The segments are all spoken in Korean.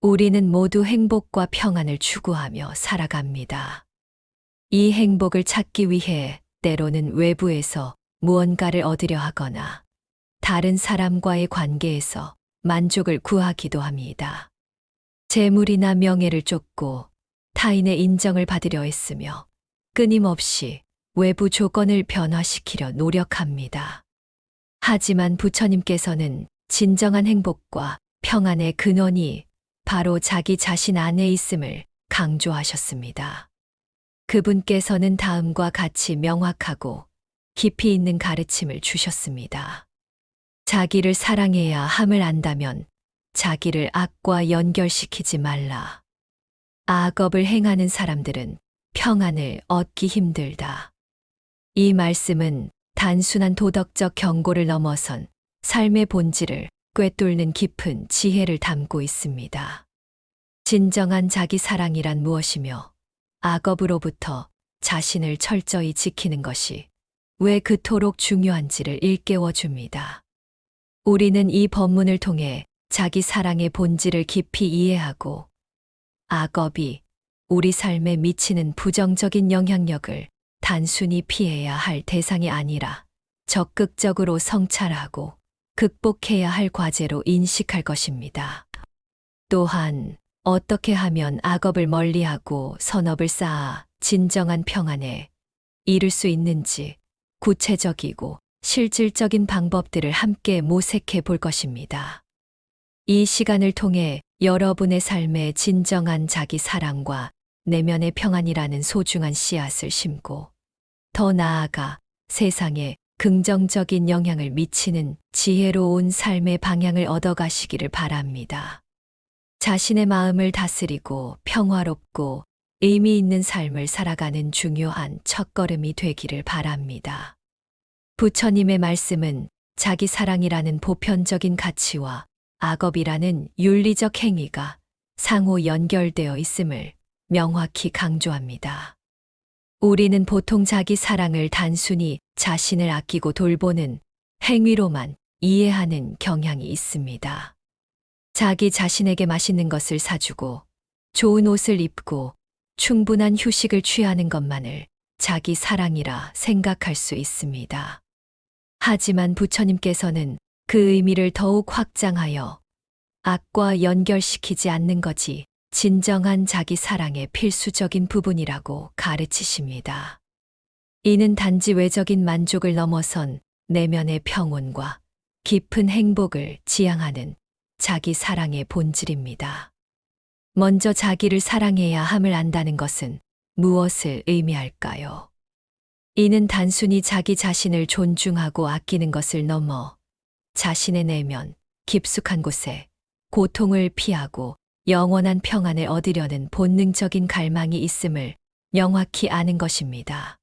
우리는 모두 행복과 평안을 추구하며 살아갑니다. 이 행복을 찾기 위해 때로는 외부에서 무언가를 얻으려 하거나 다른 사람과의 관계에서 만족을 구하기도 합니다. 재물이나 명예를 쫓고 타인의 인정을 받으려 했으며 끊임없이 외부 조건을 변화시키려 노력합니다. 하지만 부처님께서는 진정한 행복과 평안의 근원이 바로 자기 자신 안에 있음을 강조하셨습니다. 그분께서는 다음과 같이 명확하고 깊이 있는 가르침을 주셨습니다. 자기를 사랑해야 함을 안다면 자기를 악과 연결시키지 말라. 악업을 행하는 사람들은 평안을 얻기 힘들다. 이 말씀은 단순한 도덕적 경고를 넘어선 삶의 본질을 꿰뚫는 깊은 지혜를 담고 있습니다. 진정한 자기 사랑이란 무엇이며 악업으로부터 자신을 철저히 지키는 것이 왜 그토록 중요한지를 일깨워 줍니다. 우리는 이 법문을 통해 자기 사랑의 본질을 깊이 이해하고 악업이 우리 삶에 미치는 부정적인 영향력을 단순히 피해야 할 대상이 아니라 적극적으로 성찰하고 극복해야 할 과제로 인식할 것입니다. 또한 어떻게 하면 악업을 멀리하고 선업을 쌓아 진정한 평안에 이룰 수 있는지 구체적이고 실질적인 방법들을 함께 모색해 볼 것입니다. 이 시간을 통해 여러분의 삶에 진정한 자기 사랑과 내면의 평안이라는 소중한 씨앗을 심고 더 나아가 세상에 긍정적인 영향을 미치는 지혜로운 삶의 방향을 얻어가시기를 바랍니다. 자신의 마음을 다스리고 평화롭고 의미 있는 삶을 살아가는 중요한 첫걸음이 되기를 바랍니다. 부처님의 말씀은 자기 사랑이라는 보편적인 가치와 악업이라는 윤리적 행위가 상호 연결되어 있음을 명확히 강조합니다. 우리는 보통 자기 사랑을 단순히 자신을 아끼고 돌보는 행위로만 이해하는 경향이 있습니다. 자기 자신에게 맛있는 것을 사주고 좋은 옷을 입고 충분한 휴식을 취하는 것만을 자기 사랑이라 생각할 수 있습니다. 하지만 부처님께서는 그 의미를 더욱 확장하여 악과 연결시키지 않는 것이 진정한 자기 사랑의 필수적인 부분이라고 가르치십니다. 이는 단지 외적인 만족을 넘어선 내면의 평온과 깊은 행복을 지향하는 자기 사랑의 본질입니다. 먼저 자기를 사랑해야 함을 안다는 것은 무엇을 의미할까요? 이는 단순히 자기 자신을 존중하고 아끼는 것을 넘어 자신의 내면, 깊숙한 곳에 고통을 피하고 영원한 평안을 얻으려는 본능적인 갈망이 있음을 명확히 아는 것입니다.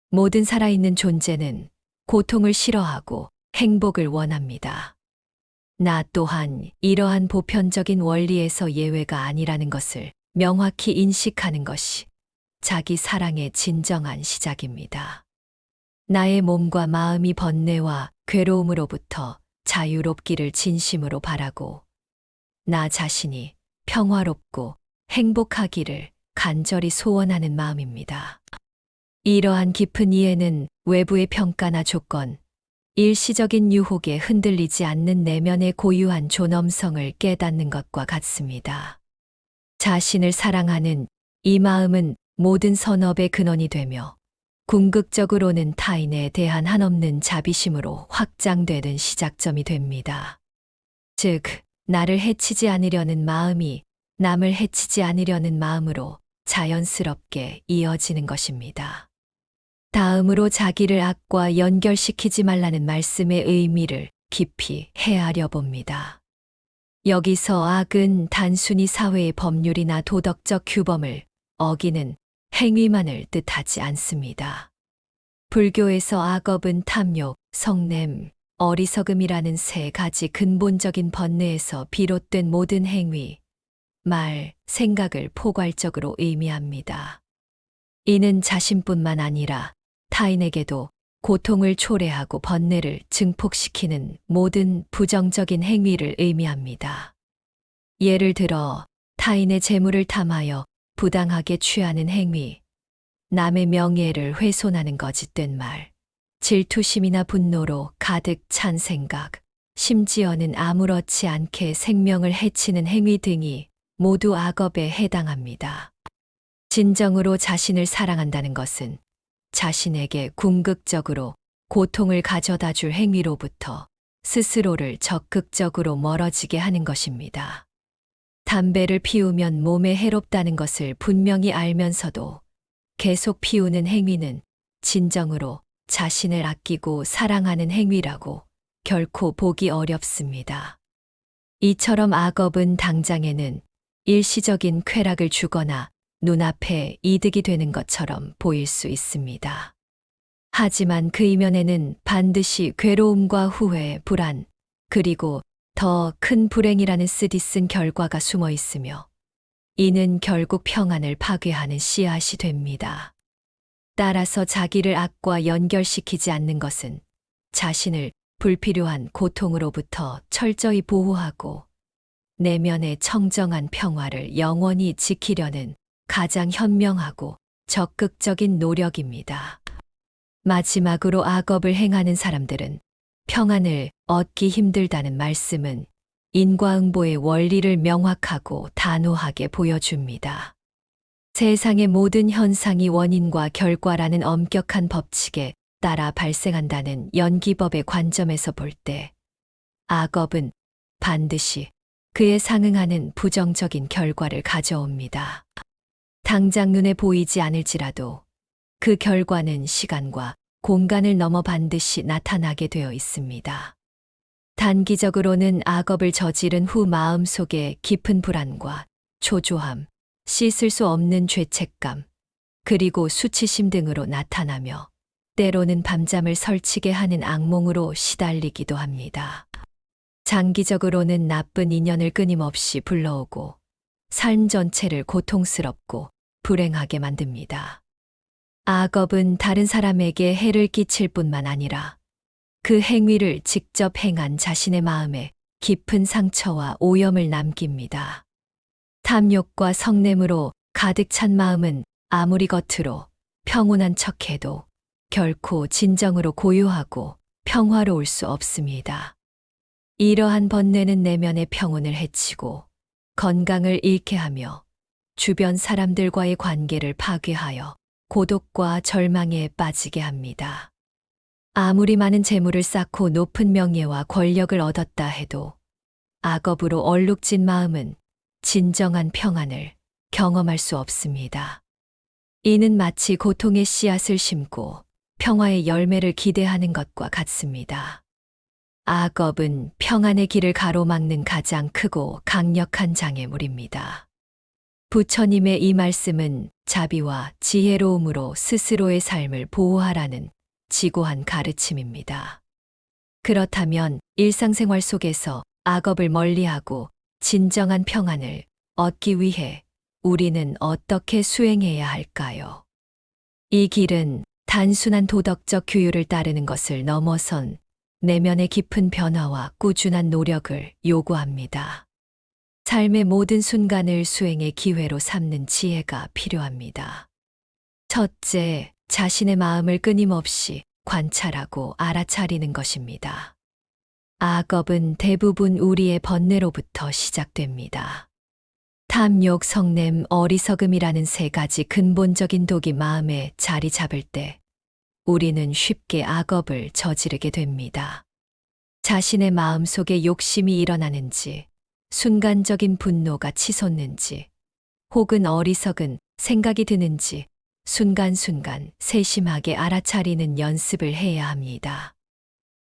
모든 살아있는 존재는 고통을 싫어하고 행복을 원합니다. 나 또한 이러한 보편적인 원리에서 예외가 아니라는 것을 명확히 인식하는 것이 자기 사랑의 진정한 시작입니다. 나의 몸과 마음이 번뇌와 괴로움으로부터 자유롭기를 진심으로 바라고 나 자신이 평화롭고 행복하기를 간절히 소원하는 마음입니다. 이러한 깊은 이해는 외부의 평가나 조건, 일시적인 유혹에 흔들리지 않는 내면의 고유한 존엄성을 깨닫는 것과 같습니다. 자신을 사랑하는 이 마음은 모든 선업의 근원이 되며 궁극적으로는 타인에 대한 한없는 자비심으로 확장되는 시작점이 됩니다. 즉, 나를 해치지 않으려는 마음이 남을 해치지 않으려는 마음으로 자연스럽게 이어지는 것입니다. 다음으로 자기를 악과 연결시키지 말라는 말씀의 의미를 깊이 헤아려 봅니다. 여기서 악은 단순히 사회의 법률이나 도덕적 규범을 어기는 행위만을 뜻하지 않습니다. 불교에서 악업은 탐욕, 성냄, 어리석음이라는 세 가지 근본적인 번뇌에서 비롯된 모든 행위, 말, 생각을 포괄적으로 의미합니다. 이는 자신뿐만 아니라 타인에게도 고통을 초래하고 번뇌를 증폭시키는 모든 부정적인 행위를 의미합니다. 예를 들어 타인의 재물을 탐하여 부당하게 취하는 행위, 남의 명예를 훼손하는 거짓된 말, 질투심이나 분노로 가득 찬 생각, 심지어는 아무렇지 않게 생명을 해치는 행위 등이 모두 악업에 해당합니다. 진정으로 자신을 사랑한다는 것은 자신에게 궁극적으로 고통을 가져다 줄 행위로부터 스스로를 적극적으로 멀어지게 하는 것입니다. 담배를 피우면 몸에 해롭다는 것을 분명히 알면서도 계속 피우는 행위는 진정으로 자신을 아끼고 사랑하는 행위라고 결코 보기 어렵습니다. 이처럼 악업은 당장에는 일시적인 쾌락을 주거나 눈앞에 이득이 되는 것처럼 보일 수 있습니다. 하지만 그 이면에는 반드시 괴로움과 후회, 불안, 그리고 더 큰 불행이라는 쓰디쓴 결과가 숨어 있으며 이는 결국 평안을 파괴하는 씨앗이 됩니다. 따라서 자기를 악과 연결시키지 않는 것은 자신을 불필요한 고통으로부터 철저히 보호하고 내면의 청정한 평화를 영원히 지키려는 가장 현명하고 적극적인 노력입니다. 마지막으로 악업을 행하는 사람들은 평안을 얻기 힘들다는 말씀은 인과응보의 원리를 명확하고 단호하게 보여줍니다. 세상의 모든 현상이 원인과 결과라는 엄격한 법칙에 따라 발생한다는 연기법의 관점에서 볼 때 악업은 반드시 그에 상응하는 부정적인 결과를 가져옵니다. 당장 눈에 보이지 않을지라도 그 결과는 시간과 공간을 넘어 반드시 나타나게 되어 있습니다. 단기적으로는 악업을 저지른 후 마음속에 깊은 불안과 초조함, 씻을 수 없는 죄책감, 그리고 수치심 등으로 나타나며 때로는 밤잠을 설치게 하는 악몽으로 시달리기도 합니다. 장기적으로는 나쁜 인연을 끊임없이 불러오고 삶 전체를 고통스럽고 불행하게 만듭니다. 악업은 다른 사람에게 해를 끼칠 뿐만 아니라 그 행위를 직접 행한 자신의 마음에 깊은 상처와 오염을 남깁니다. 탐욕과 성냄으로 가득 찬 마음은 아무리 겉으로 평온한 척해도 결코 진정으로 고요하고 평화로울 수 없습니다. 이러한 번뇌는 내면의 평온을 해치고 건강을 잃게 하며 주변 사람들과의 관계를 파괴하여 고독과 절망에 빠지게 합니다. 아무리 많은 재물을 쌓고 높은 명예와 권력을 얻었다 해도 악업으로 얼룩진 마음은 진정한 평안을 경험할 수 없습니다. 이는 마치 고통의 씨앗을 심고 평화의 열매를 기대하는 것과 같습니다. 악업은 평안의 길을 가로막는 가장 크고 강력한 장애물입니다. 부처님의 이 말씀은 자비와 지혜로움으로 스스로의 삶을 보호하라는 지고한 가르침입니다. 그렇다면 일상생활 속에서 악업을 멀리하고 진정한 평안을 얻기 위해 우리는 어떻게 수행해야 할까요? 이 길은 단순한 도덕적 규율을 따르는 것을 넘어선 내면의 깊은 변화와 꾸준한 노력을 요구합니다. 삶의 모든 순간을 수행의 기회로 삼는 지혜가 필요합니다. 첫째, 자신의 마음을 끊임없이 관찰하고 알아차리는 것입니다. 악업은 대부분 우리의 번뇌로부터 시작됩니다. 탐욕, 성냄, 어리석음이라는 세 가지 근본적인 독이 마음에 자리 잡을 때 우리는 쉽게 악업을 저지르게 됩니다. 자신의 마음 속에 욕심이 일어나는지, 순간적인 분노가 치솟는지, 혹은 어리석은 생각이 드는지 순간순간 세심하게 알아차리는 연습을 해야 합니다.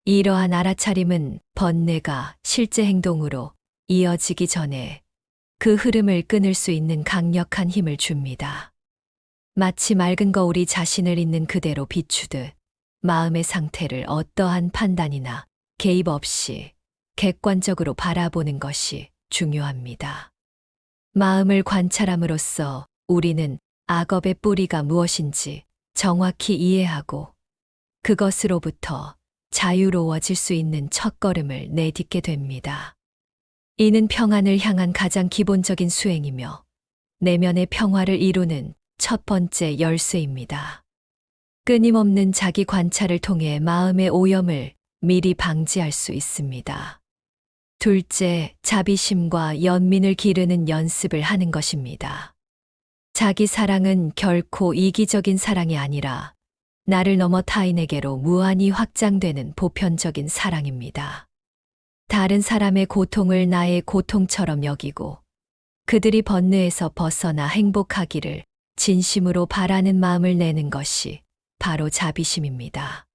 이러한 알아차림은 번뇌가 실제 행동으로 이어지기 전에 그 흐름을 끊을 수 있는 강력한 힘을 줍니다. 마치 맑은 거울이 자신을 있는 그대로 비추듯 마음의 상태를 어떠한 판단이나 개입 없이 객관적으로 바라보는 것이 중요합니다. 마음을 관찰함으로써 우리는 악업의 뿌리가 무엇인지 정확히 이해하고 그것으로부터 자유로워질 수 있는 첫걸음을 내딛게 됩니다. 이는 평안을 향한 가장 기본적인 수행이며 내면의 평화를 이루는 첫 번째 열쇠입니다. 끊임없는 자기 관찰을 통해 마음의 오염을 미리 방지할 수 있습니다. 둘째, 자비심과 연민을 기르는 연습을 하는 것입니다. 자기 사랑은 결코 이기적인 사랑이 아니라 나를 넘어 타인에게로 무한히 확장되는 보편적인 사랑입니다. 다른 사람의 고통을 나의 고통처럼 여기고 그들이 번뇌에서 벗어나 행복하기를 진심으로 바라는 마음을 내는 것이 바로 자비심입니다.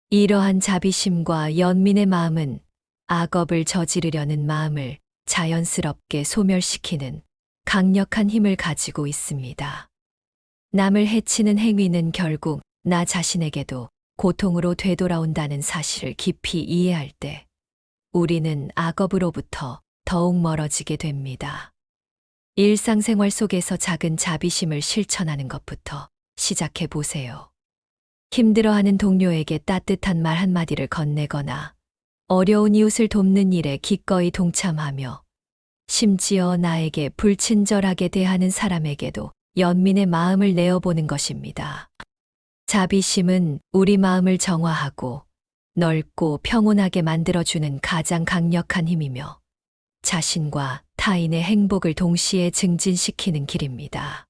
이러한 자비심과 연민의 마음은 악업을 저지르려는 마음을 자연스럽게 소멸시키는 강력한 힘을 가지고 있습니다. 남을 해치는 행위는 결국 나 자신에게도 고통으로 되돌아온다는 사실을 깊이 이해할 때 우리는 악업으로부터 더욱 멀어지게 됩니다. 일상생활 속에서 작은 자비심을 실천하는 것부터 시작해 보세요. 힘들어하는 동료에게 따뜻한 말 한마디를 건네거나 어려운 이웃을 돕는 일에 기꺼이 동참하며 심지어 나에게 불친절하게 대하는 사람에게도 연민의 마음을 내어보는 것입니다. 자비심은 우리 마음을 정화하고 넓고 평온하게 만들어주는 가장 강력한 힘이며 자신과 타인의 행복을 동시에 증진시키는 길입니다.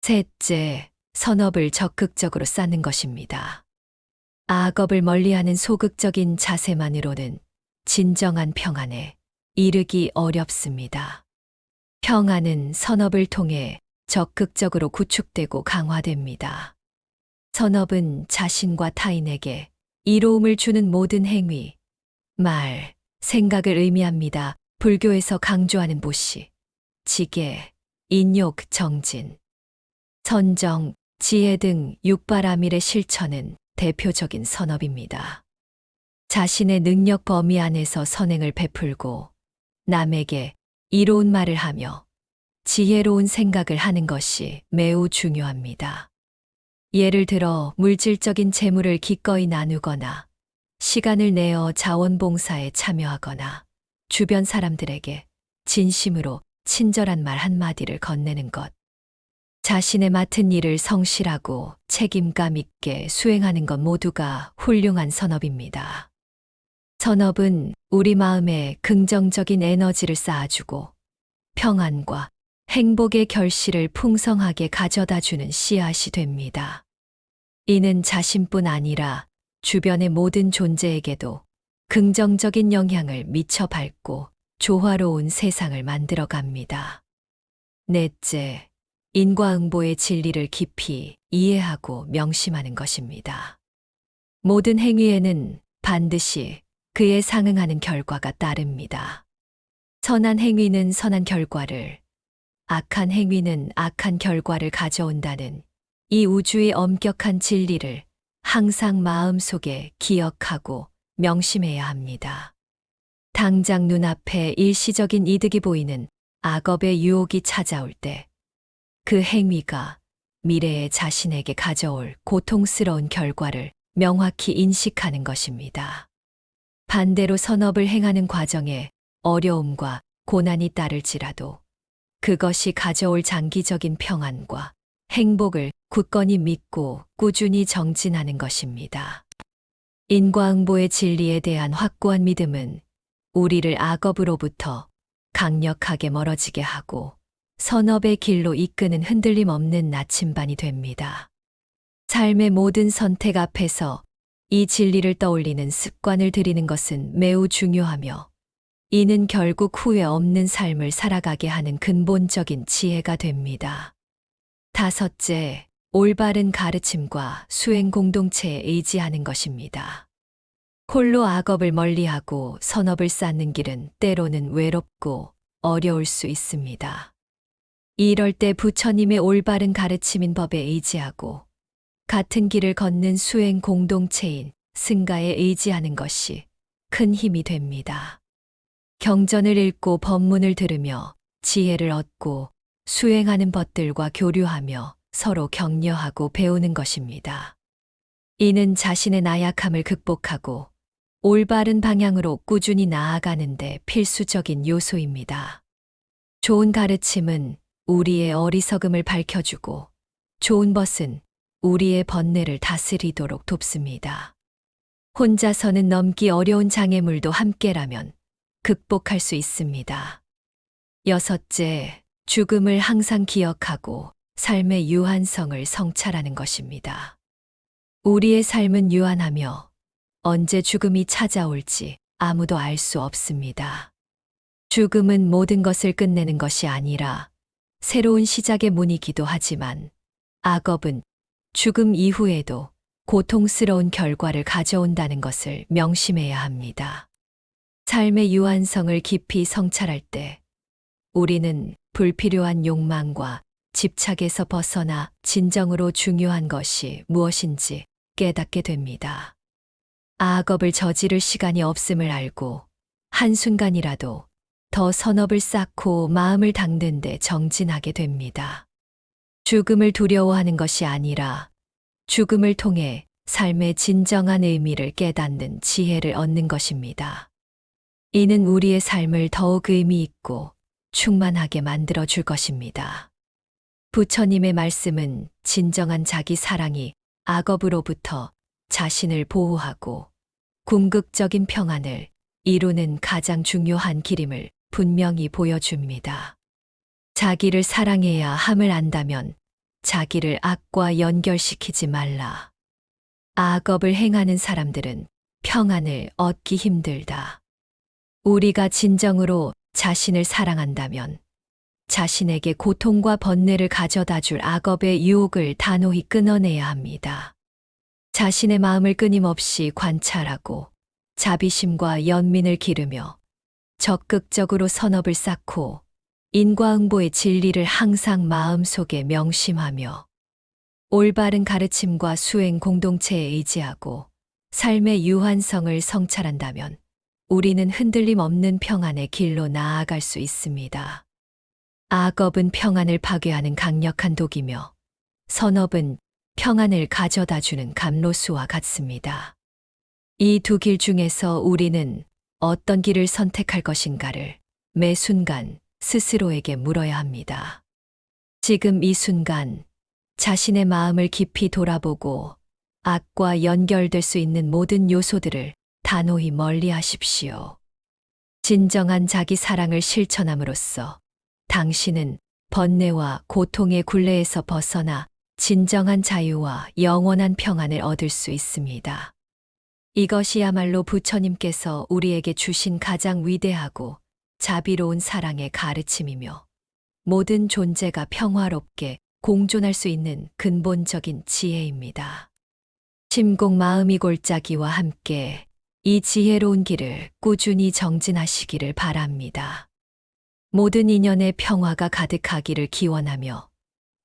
셋째, 선업을 적극적으로 쌓는 것입니다. 악업을 멀리하는 소극적인 자세만으로는 진정한 평안에 이르기 어렵습니다. 평안은 선업을 통해 적극적으로 구축되고 강화됩니다. 선업은 자신과 타인에게 이로움을 주는 모든 행위, 말, 생각을 의미합니다. 불교에서 강조하는 보시, 지계, 인욕, 정진, 선정, 지혜 등 육바라밀의 실천은 대표적인 선업입니다. 자신의 능력 범위 안에서 선행을 베풀고 남에게 이로운 말을 하며 지혜로운 생각을 하는 것이 매우 중요합니다. 예를 들어 물질적인 재물을 기꺼이 나누거나 시간을 내어 자원봉사에 참여하거나 주변 사람들에게 진심으로 친절한 말 한마디를 건네는 것. 자신의 맡은 일을 성실하고 책임감 있게 수행하는 것 모두가 훌륭한 선업입니다. 선업은 우리 마음에 긍정적인 에너지를 쌓아주고 평안과 행복의 결실을 풍성하게 가져다주는 씨앗이 됩니다. 이는 자신뿐 아니라 주변의 모든 존재에게도 긍정적인 영향을 미쳐 밝고 조화로운 세상을 만들어 갑니다. 넷째, 인과응보의 진리를 깊이 이해하고 명심하는 것입니다. 모든 행위에는 반드시 그에 상응하는 결과가 따릅니다. 선한 행위는 선한 결과를, 악한 행위는 악한 결과를 가져온다는 이 우주의 엄격한 진리를 항상 마음속에 기억하고 명심해야 합니다. 당장 눈앞에 일시적인 이득이 보이는 악업의 유혹이 찾아올 때 그 행위가 미래에 자신에게 가져올 고통스러운 결과를 명확히 인식하는 것입니다. 반대로 선업을 행하는 과정에 어려움과 고난이 따를지라도 그것이 가져올 장기적인 평안과 행복을 굳건히 믿고 꾸준히 정진하는 것입니다. 인과응보의 진리에 대한 확고한 믿음은 우리를 악업으로부터 강력하게 멀어지게 하고 선업의 길로 이끄는 흔들림 없는 나침반이 됩니다. 삶의 모든 선택 앞에서 이 진리를 떠올리는 습관을 들이는 것은 매우 중요하며 이는 결국 후회 없는 삶을 살아가게 하는 근본적인 지혜가 됩니다. 다섯째, 올바른 가르침과 수행 공동체에 의지하는 것입니다. 홀로 악업을 멀리하고 선업을 쌓는 길은 때로는 외롭고 어려울 수 있습니다. 이럴 때 부처님의 올바른 가르침인 법에 의지하고 같은 길을 걷는 수행 공동체인 승가에 의지하는 것이 큰 힘이 됩니다. 경전을 읽고 법문을 들으며 지혜를 얻고 수행하는 법들과 교류하며 서로 격려하고 배우는 것입니다. 이는 자신의 나약함을 극복하고 올바른 방향으로 꾸준히 나아가는데 필수적인 요소입니다. 좋은 가르침은 우리의 어리석음을 밝혀주고 좋은 벗은 우리의 번뇌를 다스리도록 돕습니다. 혼자서는 넘기 어려운 장애물도 함께라면 극복할 수 있습니다. 여섯째, 죽음을 항상 기억하고 삶의 유한성을 성찰하는 것입니다. 우리의 삶은 유한하며 언제 죽음이 찾아올지 아무도 알 수 없습니다. 죽음은 모든 것을 끝내는 것이 아니라 새로운 시작의 문이기도 하지만 악업은 죽음 이후에도 고통스러운 결과를 가져온다는 것을 명심해야 합니다. 삶의 유한성을 깊이 성찰할 때 우리는 불필요한 욕망과 집착에서 벗어나 진정으로 중요한 것이 무엇인지 깨닫게 됩니다. 악업을 저지를 시간이 없음을 알고 한순간이라도 더 선업을 쌓고 마음을 닦는 데 정진하게 됩니다. 죽음을 두려워하는 것이 아니라 죽음을 통해 삶의 진정한 의미를 깨닫는 지혜를 얻는 것입니다. 이는 우리의 삶을 더욱 의미 있고 충만하게 만들어 줄 것입니다. 부처님의 말씀은 진정한 자기 사랑이 악업으로부터 자신을 보호하고 궁극적인 평안을 이루는 가장 중요한 길임을 분명히 보여줍니다. 자기를 사랑해야 함을 안다면 자기를 악과 연결시키지 말라. 악업을 행하는 사람들은 평안을 얻기 힘들다. 우리가 진정으로 자신을 사랑한다면 자신에게 고통과 번뇌를 가져다 줄 악업의 유혹을 단호히 끊어내야 합니다. 자신의 마음을 끊임없이 관찰하고 자비심과 연민을 기르며 적극적으로 선업을 쌓고 인과응보의 진리를 항상 마음속에 명심하며 올바른 가르침과 수행 공동체에 의지하고 삶의 유한성을 성찰한다면 우리는 흔들림 없는 평안의 길로 나아갈 수 있습니다. 악업은 평안을 파괴하는 강력한 독이며 선업은 평안을 가져다 주는 감로수와 같습니다. 이 두 길 중에서 우리는 어떤 길을 선택할 것인가를 매 순간 스스로에게 물어야 합니다. 지금 이 순간 자신의 마음을 깊이 돌아보고 악과 연결될 수 있는 모든 요소들을 단호히 멀리 하십시오. 진정한 자기 사랑을 실천함으로써 당신은 번뇌와 고통의 굴레에서 벗어나 진정한 자유와 영원한 평안을 얻을 수 있습니다. 이것이야말로 부처님께서 우리에게 주신 가장 위대하고 자비로운 사랑의 가르침이며 모든 존재가 평화롭게 공존할 수 있는 근본적인 지혜입니다. 심공 마음이 골짜기와 함께 이 지혜로운 길을 꾸준히 정진하시기를 바랍니다. 모든 인연의 평화가 가득하기를 기원하며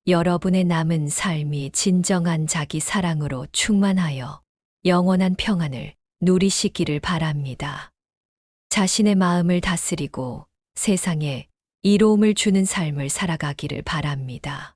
여러분의 남은 삶이 진정한 자기 사랑으로 충만하여 영원한 평안을 누리시기를 바랍니다. 자신의 마음을 다스리고 세상에 이로움을 주는 삶을 살아가기를 바랍니다.